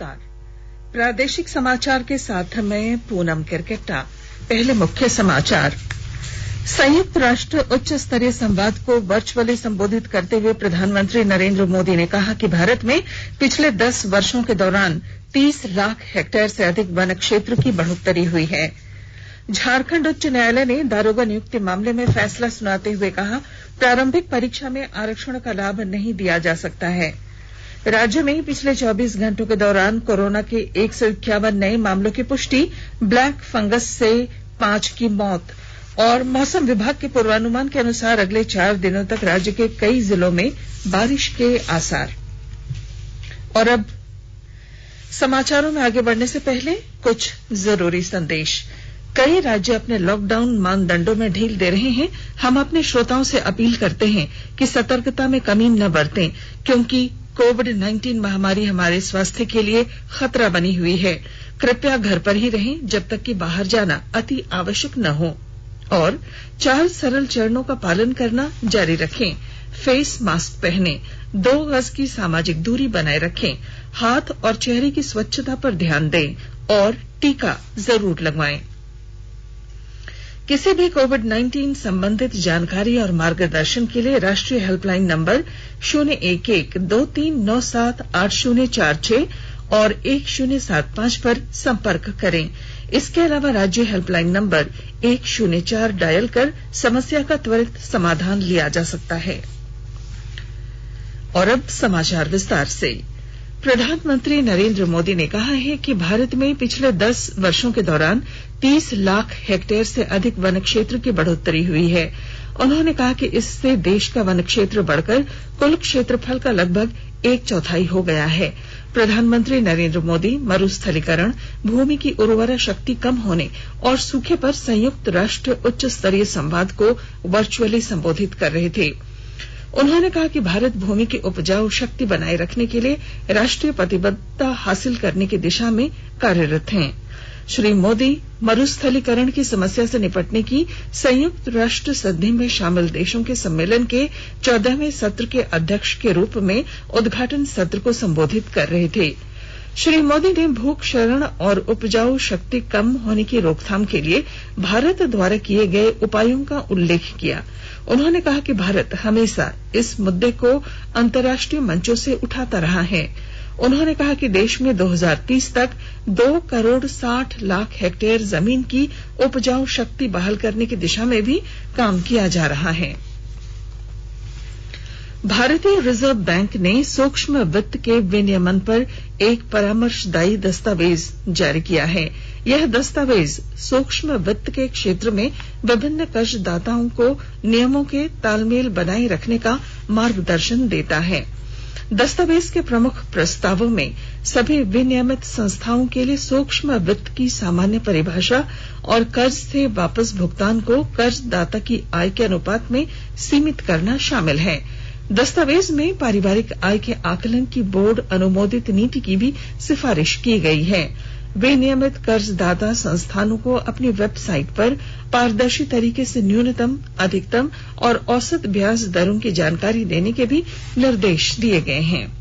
नमस्कार। प्रादेशिक समाचार के साथ मैं पूनम किरकेट्टा। पहले मुख्य समाचार। संयुक्त राष्ट्र उच्च स्तरीय संवाद को वर्चुअली संबोधित करते हुए प्रधानमंत्री नरेंद्र मोदी ने कहा कि भारत में पिछले 10 वर्षों के दौरान 30 लाख हेक्टेयर से अधिक वन क्षेत्र की बढ़ोत्तरी हुई है। झारखंड उच्च न्यायालय ने दारोगा नियुक्ति मामले में फैसला सुनाते हुए कहा, प्रारंभिक परीक्षा में आरक्षण का लाभ नहीं दिया जा सकता है। राज्य में पिछले 24 घंटों के दौरान कोरोना के 151 नए मामलों की पुष्टि, ब्लैक फंगस से 5 की मौत। और मौसम विभाग के पूर्वानुमान के अनुसार अगले 4 दिनों तक राज्य के कई जिलों में बारिश के आसार। और अब समाचारों में आगे बढ़ने से पहले कुछ जरूरी संदेश। कई राज्य अपने लॉकडाउन मानदंडों में ढील दे रहे हैं। हम अपने श्रोताओं से अपील करते हैं कि सतर्कता में कमी न बरतें, क्योंकि कोविड-19 महामारी हमारे स्वास्थ्य के लिए खतरा बनी हुई है। कृपया घर पर ही रहें जब तक कि बाहर जाना अति आवश्यक न हो। और 4 सरल चरणों का पालन करना जारी रखें। फेस मास्क पहनें, 2 गज की सामाजिक दूरी बनाए रखें, हाथ और चेहरे की स्वच्छता पर ध्यान दें और टीका जरूर लगवाएं। किसी भी कोविड-19 संबंधित जानकारी और मार्गदर्शन के लिए राष्ट्रीय हेल्पलाइन नंबर 011-2397-8046 और 1075 पर संपर्क करें। इसके अलावा राज्य हेल्पलाइन नंबर 104 डायल कर समस्या का त्वरित समाधान लिया जा सकता है। और अब समाचार विस्तार से। प्रधानमंत्री नरेंद्र मोदी ने कहा है कि भारत में पिछले 10 वर्षों के दौरान 30 लाख हेक्टेयर से अधिक वन क्षेत्र की बढ़ोत्तरी हुई है। उन्होंने कहा कि इससे देश का वन क्षेत्र बढ़कर कुल क्षेत्रफल का लगभग 1/4 हो गया है। प्रधानमंत्री नरेंद्र मोदी मरुस्थलीकरण, भूमि की उर्वरा शक्ति कम होने और सूखे पर संयुक्त राष्ट्र उच्च स्तरीय संवाद को वर्चुअली संबोधित कर रहे थे। उन्होंने कहा कि भारत भूमि की उपजाऊ शक्ति बनाए रखने के लिए राष्ट्रीय प्रतिबद्धता हासिल करने की दिशा में कार्यरत हैं। श्री मोदी मरुस्थलीकरण की समस्या से निपटने की संयुक्त राष्ट्र संधि में शामिल देशों के सम्मेलन के 14वें सत्र के अध्यक्ष के रूप में उद्घाटन सत्र को संबोधित कर रहे थे। श्री मोदी ने भूक्षरण और उपजाऊ शक्ति कम होने की रोकथाम के लिए भारत द्वारा किए गए उपायों का उल्लेख किया। उन्होंने कहा कि भारत हमेशा इस मुद्दे को अंतर्राष्ट्रीय मंचों से उठाता रहा है। उन्होंने कहा कि देश में 2030 तक 2 करोड़ 60 लाख हेक्टेयर जमीन की उपजाऊ शक्ति बहाल करने की दिशा में भी काम किया जा रहा है। भारतीय रिजर्व बैंक ने सूक्ष्म वित्त के विनियमन पर एक परामर्शदायी दस्तावेज जारी किया है। यह दस्तावेज सूक्ष्म वित्त के क्षेत्र में विभिन्न कर्जदाताओं को नियमों के तालमेल बनाए रखने का मार्गदर्शन देता है। दस्तावेज के प्रमुख प्रस्तावों में सभी विनियमित संस्थाओं के लिए सूक्ष्म वित्त की सामान्य परिभाषा और कर्ज से वापस भुगतान को कर्जदाता की आय के अनुपात में सीमित करना शामिल है। दस्तावेज में पारिवारिक आय के आकलन की बोर्ड अनुमोदित नीति की भी सिफारिश की गई है। विनियमित कर्जदाता संस्थानों को अपनी वेबसाइट पर पारदर्शी तरीके से न्यूनतम, अधिकतम और औसत ब्याज दरों की जानकारी देने के भी निर्देश दिए गए हैं।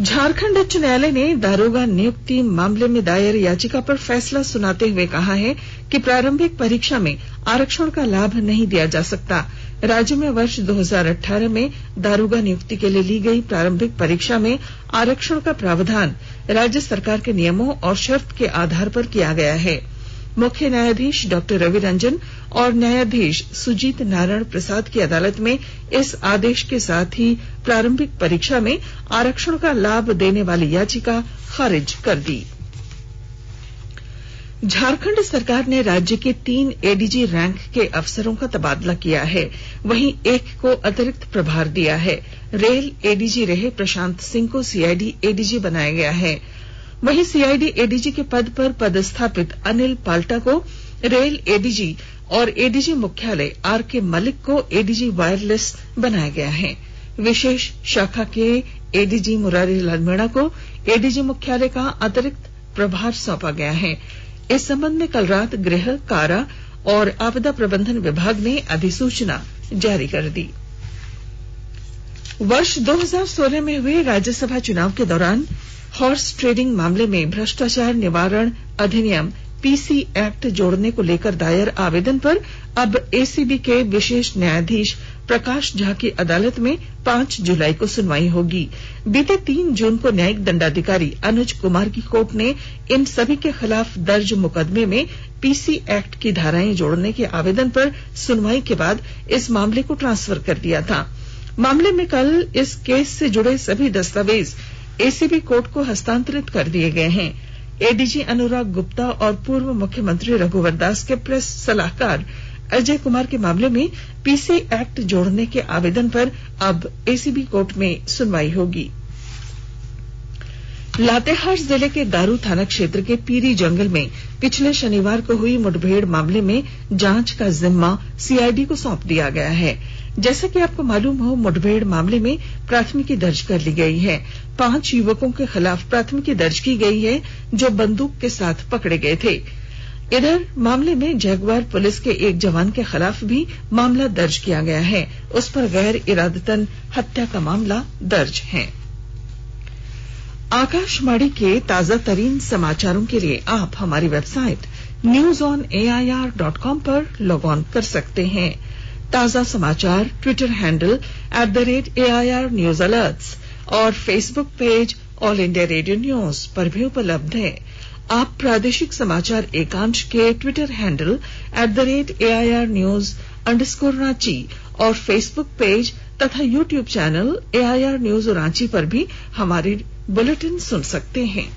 झारखंड उच्च न्यायालय ने दारोगा नियुक्ति मामले में दायर याचिका पर फैसला सुनाते हुए कहा है कि प्रारंभिक परीक्षा में आरक्षण का लाभ नहीं दिया जा सकता। राज्य में वर्ष 2018 में दारोगा नियुक्ति के लिए ली गई प्रारंभिक परीक्षा में आरक्षण का प्रावधान राज्य सरकार के नियमों और शर्त के आधार पर किया गया है। मुख्य न्यायाधीश डॉ रवि रंजन और न्यायाधीश सुजीत नारायण प्रसाद की अदालत में इस आदेश के साथ ही प्रारंभिक परीक्षा में आरक्षण का लाभ देने वाली याचिका खारिज कर दी। झारखंड सरकार ने राज्य के 3 एडीजी रैंक के अफसरों का तबादला किया है, वहीं एक को अतिरिक्त प्रभार दिया है। रेल एडीजी रहे प्रशांत सिंह को सीआईडी एडीजी बनाया गया है। वहीं सीआईडी एडीजी के पद पर पदस्थापित अनिल पाल्टा को रेल एडीजी और एडीजी मुख्यालय आरके मलिक को एडीजी वायरलेस बनाया गया है। विशेष शाखा के एडीजी मुरारी लाल मीणा को एडीजी मुख्यालय का अतिरिक्त प्रभार सौंपा गया है। इस संबंध में कल रात गृह, कारा और आपदा प्रबंधन विभाग ने अधिसूचना जारी कर दी। वर्ष 2016 में हुए राज्यसभा चुनाव के दौरान हॉर्स ट्रेडिंग मामले में भ्रष्टाचार निवारण अधिनियम पीसी एक्ट जोड़ने को लेकर दायर आवेदन पर अब एसीबी के विशेष न्यायाधीश प्रकाश झा की अदालत में 5 जुलाई को सुनवाई होगी। बीते 3 जून को न्यायिक दंडाधिकारी अनुज कुमार की कोर्ट ने इन सभी के खिलाफ दर्ज मुकदमे में पीसी एक्ट की धाराएं जोड़ने के आवेदन पर सुनवाई के बाद इस मामले को ट्रांसफर कर दिया था। मामले में कल इस केस से जुड़े सभी दस्तावेज एसीबी कोर्ट को हस्तांतरित कर दिए गए हैं। एडीजी अनुराग गुप्ता और पूर्व मुख्यमंत्री रघुवर दास के प्रेस सलाहकार अजय कुमार के मामले में पीसी एक्ट जोड़ने के आवेदन पर अब एसीबी कोर्ट में सुनवाई होगी। लातेहार जिले के गारू थाना क्षेत्र के पीरी जंगल में पिछले शनिवार को हुई मुठभेड़ मामले में जांच का जिम्मा सीआईडी को सौंप दिया गया है। जैसा कि आपको मालूम हो, मुठभेड़ मामले में प्राथमिकी दर्ज कर ली गई है। 5 युवकों के खिलाफ प्राथमिकी दर्ज की गई है जो बंदूक के साथ पकड़े गए थे। इधर मामले में जगुआर पुलिस के एक जवान के खिलाफ भी मामला दर्ज किया गया है। उस पर गैर इरादतन हत्या का मामला दर्ज है। आकाशवाणी के ताजा तरीन समाचारों के लिए आप हमारी वेबसाइट newsonair.com पर लॉग ऑन कर सकते हैं। ताजा समाचार Twitter handle @AIR News Alerts और Facebook page all India radio news पर भी उपलब्ध है। आप प्रादेशिक समाचार एकांश के ट्विटर हैंडल @AIR News _ और फेसबुक पेज तथा YouTube channel AIR News Ranchi पर भी हमारे बुलेटिन सुन सकते हैं।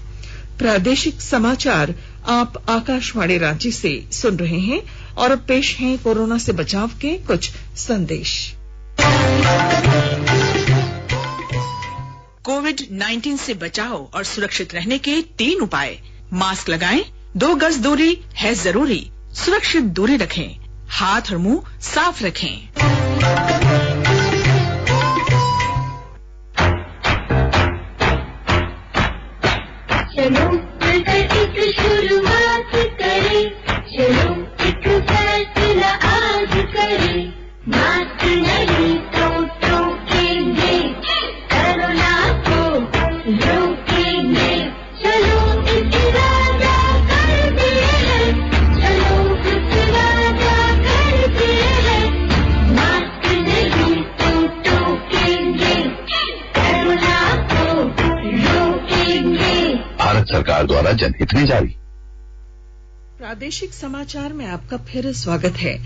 प्रादेशिक समाचार आप आकाशवाणी रांची से सुन रहे हैं और अब पेश हैं कोरोना से बचाव के कुछ संदेश। कोविड-19 से बचाव और सुरक्षित रहने के 3 उपाय। मास्क लगाएं, 2 गज दूरी है जरूरी, सुरक्षित दूरी रखें, हाथ और मुंह साफ रखें। चलो मिलकर एक शुरुआत करें, चलो एक फैसला आज करें, मास्क नहीं तो टोकेंगे, कोरोना को रोकेंगे, चलो एक वादा करते हैं, चलो एक वादा करते हैं, मास्क नहीं तो टोकेंगे, कोरोना को रोकेंगे। भारत सरकार द्वारा जनहित में जारी। प्रादेशिक समाचार में आपका फिर स्वागत है।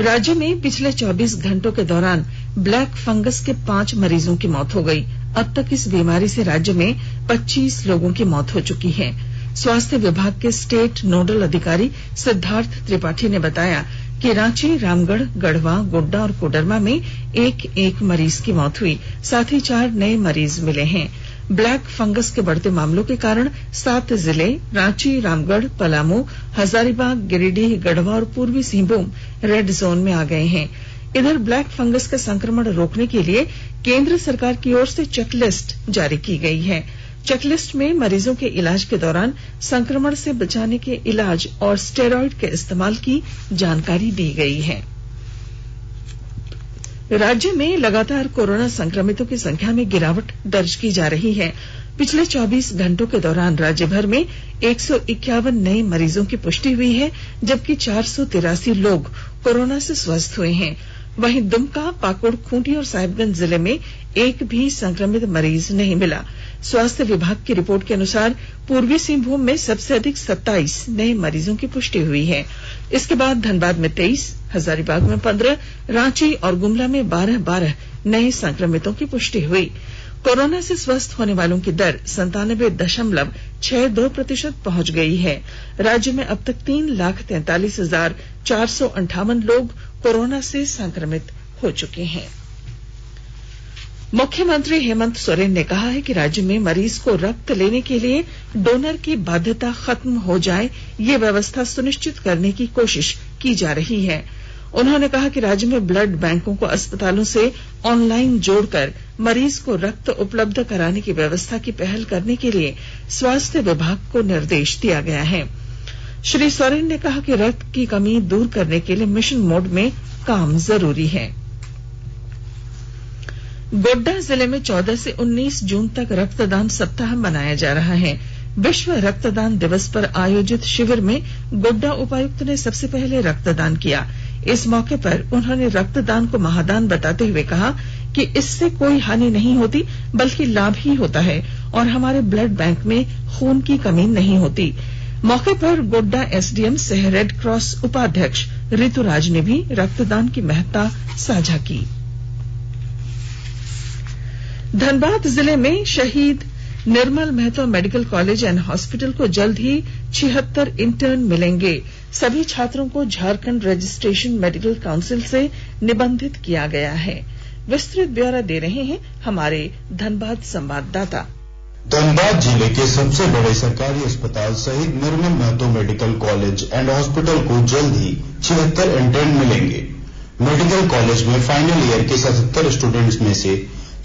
राज्य में पिछले 24 घंटों के दौरान ब्लैक फंगस के 5 मरीजों की मौत हो गई। अब तक इस बीमारी से राज्य में 25 लोगों की मौत हो चुकी है। स्वास्थ्य विभाग के स्टेट नोडल अधिकारी सिद्धार्थ त्रिपाठी ने बताया कि रांची, रामगढ़, गढ़वा, गोड्डा और कोडरमा में एक मरीज की मौत हुई। साथ ही 4 नए मरीज मिले हैं। ब्लैक फंगस के बढ़ते मामलों के कारण 7 जिले रांची, रामगढ़, पलामू, हजारीबाग, गिरिडीह, गढ़वा और पूर्वी सिंहभूम रेड जोन में आ गए हैं। इधर ब्लैक फंगस का संक्रमण रोकने के लिए केंद्र सरकार की ओर से चेकलिस्ट जारी की गई है। चेकलिस्ट में मरीजों के इलाज के दौरान संक्रमण से बचाने के इलाज और स्टेरॉइड के इस्तेमाल की जानकारी दी गई है। राज्य में लगातार कोरोना संक्रमितों की संख्या में गिरावट दर्ज की जा रही है। पिछले 24 घंटों के दौरान राज्य भर में 151 नए मरीजों की पुष्टि हुई है, जबकि 483 लोग कोरोना से स्वस्थ हुए हैं। वहीं दुमका, पाकुड़, खूंटी और साहिबगंज जिले में एक भी संक्रमित मरीज नहीं मिला। स्वास्थ्य विभाग की रिपोर्ट के अनुसार पूर्वी सिंहभूम में सबसे अधिक 27 नए मरीजों की पुष्टि हुई है। इसके बाद धनबाद में 23, हजारीबाग में 15, रांची और गुमला में 12 नए संक्रमितों की पुष्टि हुई। कोरोना से स्वस्थ होने वालों की दर 97.62% पहुंच गई है। राज्य में अब तक 3,43,458 लोग कोरोना से संक्रमित हो चुके हैं। मुख्यमंत्री हेमंत सोरेन ने कहा है कि राज्य में मरीज को रक्त लेने के लिए डोनर की बाध्यता खत्म हो जाए, ये व्यवस्था सुनिश्चित करने की कोशिश की जा रही है। उन्होंने कहा कि राज्य में ब्लड बैंकों को अस्पतालों से ऑनलाइन जोड़कर मरीज को रक्त उपलब्ध कराने की व्यवस्था की पहल करने के लिए स्वास्थ्य विभाग को निर्देश दिया गया है। श्री सोरेन ने कहा कि रक्त की कमी दूर करने के लिए मिशन मोड में काम जरूरी है। गोड्डा जिले में 14 से 19 जून तक रक्तदान सप्ताह मनाया जा रहा है। विश्व रक्तदान दिवस पर आयोजित शिविर में गोड्डा उपायुक्त ने सबसे पहले रक्तदान किया। इस मौके पर उन्होंने रक्तदान को महादान बताते हुए कहा कि इससे कोई हानि नहीं होती बल्कि लाभ ही होता है और हमारे ब्लड बैंक में खून की कमी नहीं होती। मौके पर गोड्डा एसडीएम सह रेड क्रॉस उपाध्यक्ष ऋतुराज ने भी रक्तदान की महत्ता साझा की। धनबाद जिले में Shaheed Nirmal Mahto Medical College and Hospital को जल्द ही 76 इंटर्न मिलेंगे। सभी छात्रों को झारखंड रजिस्ट्रेशन मेडिकल काउंसिल से निबंधित किया गया है। विस्तृत ब्यौरा दे रहे हैं हमारे धनबाद संवाददाता। धनबाद जिले के सबसे बड़े सरकारी अस्पताल Shaheed Nirmal Mahto Medical College and Hospital को जल्द ही 76 इंटर्न मिलेंगे। मेडिकल कॉलेज में फाइनल ईयर के 77 स्टूडेंट्स में से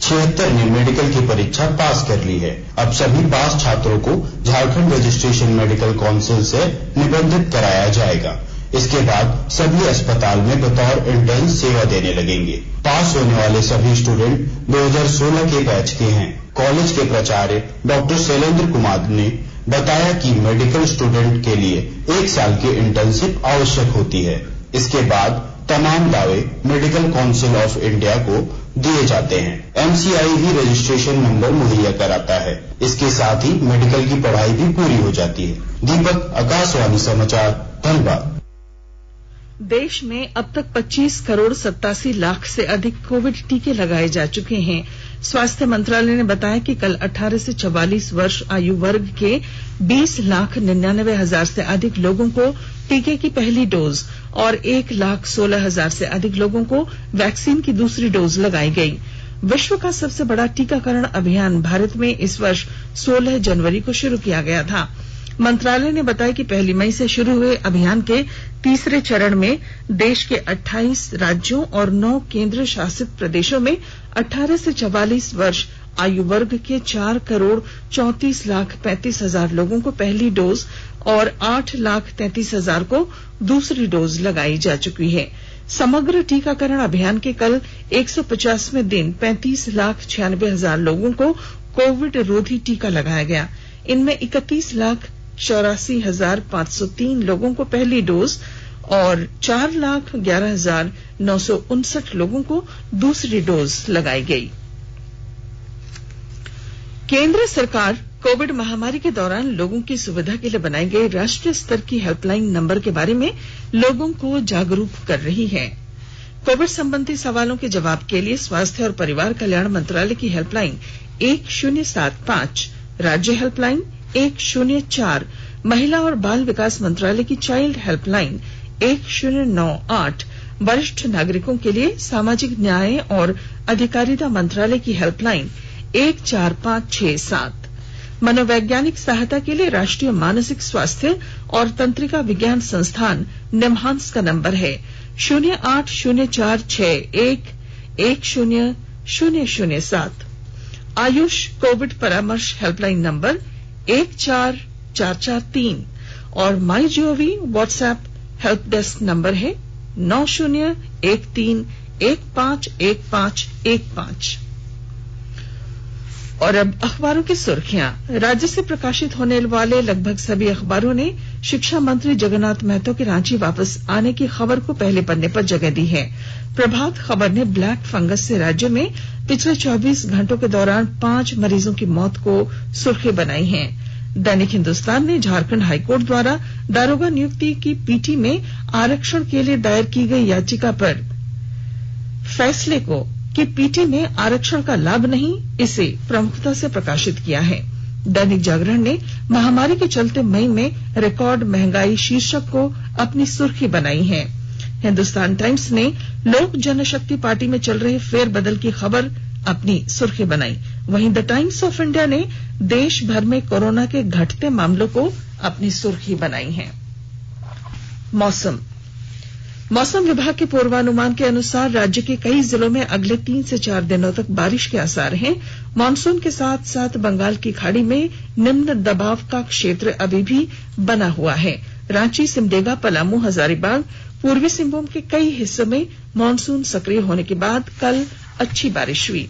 76 ने मेडिकल की परीक्षा पास कर ली है। अब सभी पास छात्रों को झारखंड रजिस्ट्रेशन मेडिकल काउंसिल से निबंधित कराया जाएगा। इसके बाद सभी अस्पताल में बतौर इंटर्न सेवा देने लगेंगे। पास होने वाले सभी स्टूडेंट 2016 के बैच के हैं। कॉलेज के प्राचार्य डॉक्टर शैलेंद्र कुमार ने बताया कि मेडिकल स्टूडेंट के लिए 1 साल की इंटर्नशिप आवश्यक होती है। इसके बाद तमाम दावे मेडिकल काउंसिल ऑफ इंडिया को दिए जाते हैं। एमसीआई ही रजिस्ट्रेशन नंबर मुहैया कराता है। इसके साथ ही मेडिकल की पढ़ाई भी पूरी हो जाती है। दीपक, आकाशवाणी समाचार, धनबाद। देश में अब तक 25 करोड़ 87 लाख से अधिक कोविड टीके लगाए जा चुके हैं। स्वास्थ्य मंत्रालय ने बताया कि कल 18 से 44 वर्ष आयु वर्ग के 20,99,000 से अधिक लोगों को टीके की पहली डोज और 1,16,000 से अधिक लोगों को वैक्सीन की दूसरी डोज लगाई गई। विश्व का सबसे बड़ा टीकाकरण अभियान भारत में इस वर्ष 16 जनवरी को शुरू किया गया था। मंत्रालय ने बताया कि 1 मई से शुरू हुए अभियान के तीसरे चरण में देश के 28 राज्यों और 9 केंद्र शासित प्रदेशों में 18 से 44 वर्ष आयु वर्ग के 4 करोड़ 34 लाख 35 हजार लोगों को पहली डोज और 8 लाख 33 हजार को दूसरी डोज लगाई जा चुकी है। समग्र टीकाकरण अभियान के कल 150वें दिन 35 लाख 96 हजार लोगों को कोविड रोधी टीका लगाया गया। इनमें 31 लाख 84 हजार 503 लोगों को पहली डोज और 4 लाख 11 हजार 959 लोगों को दूसरी डोज लगाई गई। केंद्र सरकार कोविड महामारी के दौरान लोगों की सुविधा के लिए बनाई गई राष्ट्रीय स्तर की हेल्पलाइन नंबर के बारे में लोगों को जागरूक कर रही है। कोविड संबंधी सवालों के जवाब के लिए स्वास्थ्य और परिवार कल्याण मंत्रालय की हेल्पलाइन 1075, राज्य हेल्पलाइन 104, महिला और बाल विकास मंत्रालय की चाइल्ड हेल्पलाइन 1098, वरिष्ठ नागरिकों के लिए सामाजिक न्याय और अधिकारिता मंत्रालय की हेल्पलाइन 14567, मनोवैज्ञानिक सहायता के लिए राष्ट्रीय मानसिक स्वास्थ्य और तंत्रिका विज्ञान संस्थान निम्हांस का नंबर है 0804611007, आयुष कोविड परामर्श हेल्पलाइन नंबर 14443 और My Gov WhatsApp help desk number है 9013151515। और अब अखबारों की सुर्खियां। राज्य से प्रकाशित होने वाले लगभग सभी अखबारों ने शिक्षा मंत्री जगन्नाथ महतो के रांची वापस आने की खबर को पहले पन्ने पर जगह दी है। प्रभात खबर ने ब्लैक फंगस से राज्य में पिछले 24 घंटों के दौरान 5 मरीजों की मौत को सुर्खी बनाई है। दैनिक हिंदुस्तान ने झारखंड हाईकोर्ट द्वारा दारोगा नियुक्ति की पीटी में आरक्षण के लिए दायर की गई याचिका पर फैसले को कि पीटी में आरक्षण का लाभ नहीं, इसे प्रमुखता से प्रकाशित किया है। दैनिक जागरण ने महामारी के चलते मई में रिकॉर्ड महंगाई शीर्षक को अपनी सुर्खी बनाई है। हिंदुस्तान टाइम्स ने लोक जनशक्ति पार्टी में चल रहे फेरबदल की खबर अपनी सुर्खी बनाई। वहीं द टाइम्स ऑफ इंडिया ने देश भर में कोरोना के घटते मामलों को अपनी सुर्खी बनाई है। मौसम विभाग के पूर्वानुमान के अनुसार राज्य के कई जिलों में अगले 3 से 4 दिनों तक बारिश के आसार हैं। मानसून के साथ साथ बंगाल की खाड़ी में निम्न दबाव का क्षेत्र अभी भी बना हुआ है। रांची, सिमडेगा, पलामू, हजारीबाग, पूर्वी सिंहभूम के कई हिस्सों में मानसून सक्रिय होने के बाद कल अच्छी बारिश हुई।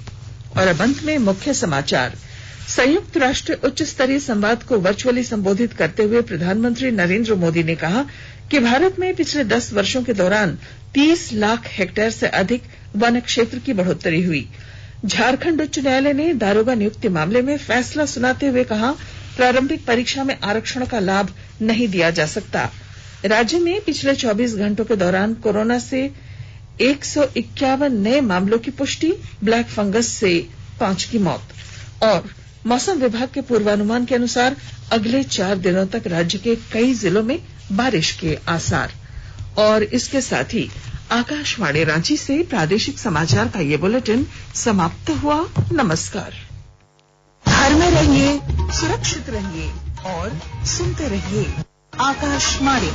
और अब अंत में मुख्य समाचार। संयुक्त राष्ट्र उच्च स्तरीय संवाद को वर्चुअली संबोधित करते हुए प्रधानमंत्री नरेंद्र मोदी ने कहा कि भारत में पिछले 10 वर्षों के दौरान 30 लाख हेक्टेयर से अधिक वन क्षेत्र की बढ़ोतरी हुई। झारखंड उच्च न्यायालय ने दारोगा नियुक्ति मामले में फैसला सुनाते हुए कहा, प्रारंभिक परीक्षा में आरक्षण का लाभ नहीं दिया जा सकता। राज्य में पिछले 24 घंटों के दौरान कोरोना से 151 नए मामलों की पुष्टि, ब्लैक फंगस से 5 की मौत। और मौसम विभाग के पूर्वानुमान के अनुसार अगले 4 दिनों तक राज्य के कई जिलों में बारिश के आसार। और इसके साथ ही आकाशवाणी रांची से प्रादेशिक समाचार का ये बुलेटिन समाप्त हुआ। नमस्कार। घर में रहिए, सुरक्षित रहिए और सुनते रहिए आकाशवाणी।